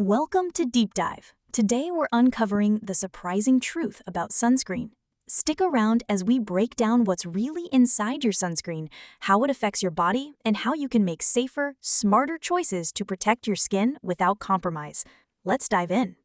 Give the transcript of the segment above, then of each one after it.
Welcome to Deep Dive. Today we're uncovering the surprising truth about sunscreen. Stick around as we break down what's really inside your sunscreen, how it affects your body, and how you can make safer, smarter choices to protect your skin without compromise. Let's dive in.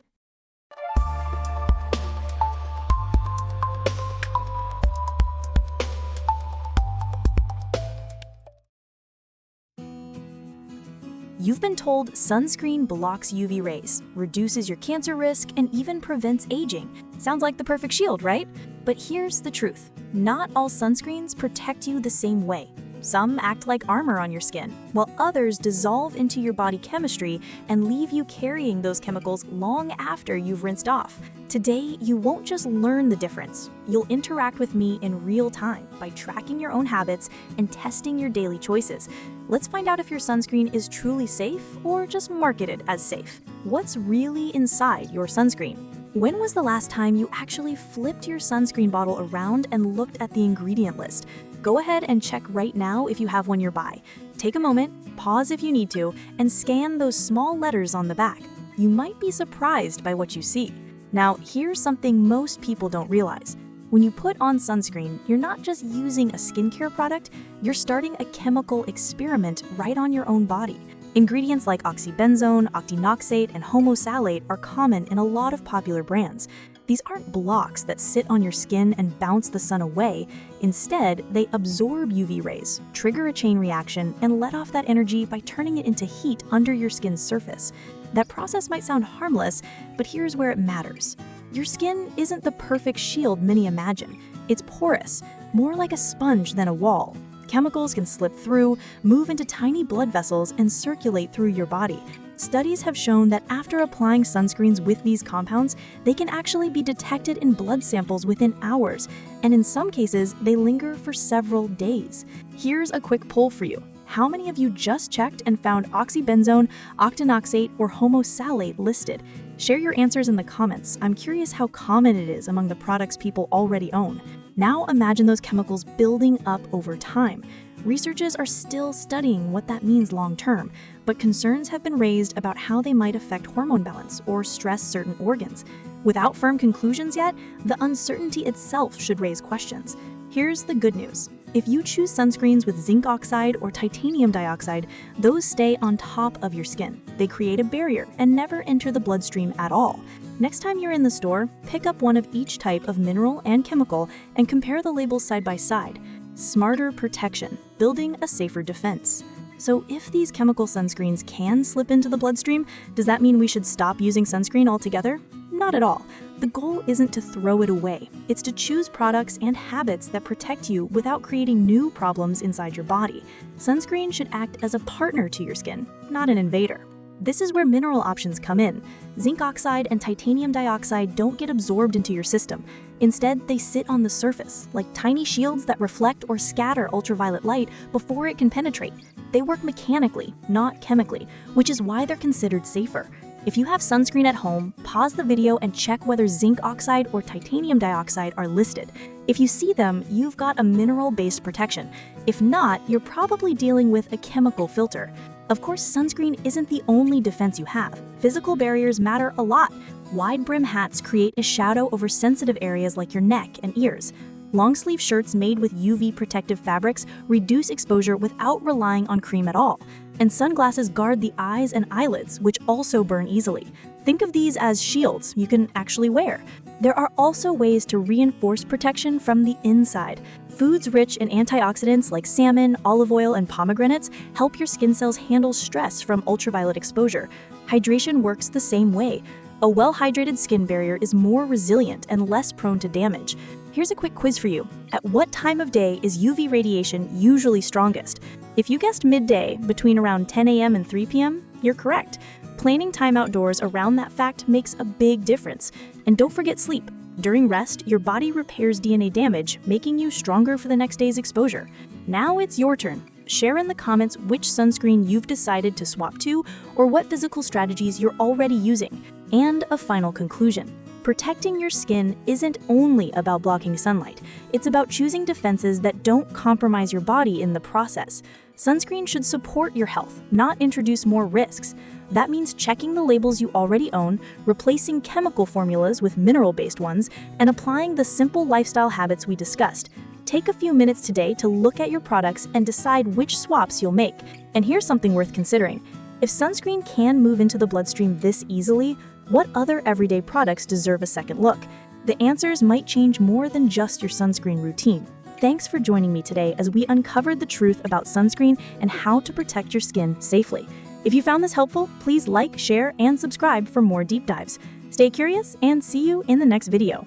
You've been told sunscreen blocks UV rays, reduces your cancer risk, and even prevents aging. Sounds like the perfect shield, right? But here's the truth. Not all sunscreens protect you the same way. Some act like armor on your skin, while others dissolve into your body chemistry and leave you carrying those chemicals long after you've rinsed off. Today, you won't just learn the difference. You'll interact with me in real time by tracking your own habits and testing your daily choices. Let's find out if your sunscreen is truly safe or just marketed as safe. What's really inside your sunscreen? When was the last time you actually flipped your sunscreen bottle around and looked at the ingredient list? Go ahead and check right now if you have one nearby. Take a moment, pause if you need to, and scan those small letters on the back. You might be surprised by what you see. Now, here's something most people don't realize. When you put on sunscreen, you're not just using a skincare product, you're starting a chemical experiment right on your own body. Ingredients like oxybenzone, octinoxate, and homosalate are common in a lot of popular brands. These aren't blocks that sit on your skin and bounce the sun away. Instead, they absorb UV rays, trigger a chain reaction, and let off that energy by turning it into heat under your skin's surface. That process might sound harmless, but here's where it matters. Your skin isn't the perfect shield many imagine. It's porous, more like a sponge than a wall. Chemicals can slip through, move into tiny blood vessels, and circulate through your body. Studies have shown that after applying sunscreens with these compounds, they can actually be detected in blood samples within hours, and in some cases, they linger for several days. Here's a quick poll for you. How many of you just checked and found oxybenzone, octinoxate, or homosalate listed? Share your answers in the comments. I'm curious how common it is among the products people already own. Now imagine those chemicals building up over time. Researchers are still studying what that means long-term, but concerns have been raised about how they might affect hormone balance or stress certain organs. Without firm conclusions yet, the uncertainty itself should raise questions. Here's the good news. If you choose sunscreens with zinc oxide or titanium dioxide, those stay on top of your skin. They create a barrier and never enter the bloodstream at all. Next time you're in the store, pick up one of each type of mineral and chemical and compare the labels side by side. Smarter protection, building a safer defense. So if these chemical sunscreens can slip into the bloodstream, does that mean we should stop using sunscreen altogether? Not at all. The goal isn't to throw it away. It's to choose products and habits that protect you without creating new problems inside your body. Sunscreen should act as a partner to your skin, not an invader. This is where mineral options come in. Zinc oxide and titanium dioxide don't get absorbed into your system. Instead, they sit on the surface, like tiny shields that reflect or scatter ultraviolet light before it can penetrate. They work mechanically, not chemically, which is why they're considered safer. If you have sunscreen at home, pause the video and check whether zinc oxide or titanium dioxide are listed. If you see them, you've got a mineral-based protection. If not, you're probably dealing with a chemical filter. Of course, sunscreen isn't the only defense you have. Physical barriers matter a lot. Wide brim hats create a shadow over sensitive areas like your neck and ears. Long-sleeve shirts made with UV protective fabrics reduce exposure without relying on cream at all. And sunglasses guard the eyes and eyelids, which also burn easily. Think of these as shields you can actually wear. There are also ways to reinforce protection from the inside. Foods rich in antioxidants like salmon, olive oil, and pomegranates help your skin cells handle stress from ultraviolet exposure. Hydration works the same way. A well-hydrated skin barrier is more resilient and less prone to damage. Here's a quick quiz for you. At what time of day is UV radiation usually strongest? If you guessed midday, between around 10 a.m. and 3 p.m., you're correct. Planning time outdoors around that fact makes a big difference. And don't forget sleep. During rest, your body repairs DNA damage, making you stronger for the next day's exposure. Now it's your turn. Share in the comments which sunscreen you've decided to swap to or what physical strategies you're already using. And a final conclusion. Protecting your skin isn't only about blocking sunlight. It's about choosing defenses that don't compromise your body in the process. Sunscreen should support your health, not introduce more risks. That means checking the labels you already own, replacing chemical formulas with mineral-based ones, and applying the simple lifestyle habits we discussed. Take a few minutes today to look at your products and decide which swaps you'll make. And here's something worth considering. If sunscreen can move into the bloodstream this easily, what other everyday products deserve a second look? The answers might change more than just your sunscreen routine. Thanks for joining me today as we uncovered the truth about sunscreen and how to protect your skin safely. If you found this helpful, please like, share, and subscribe for more deep dives. Stay curious and see you in the next video.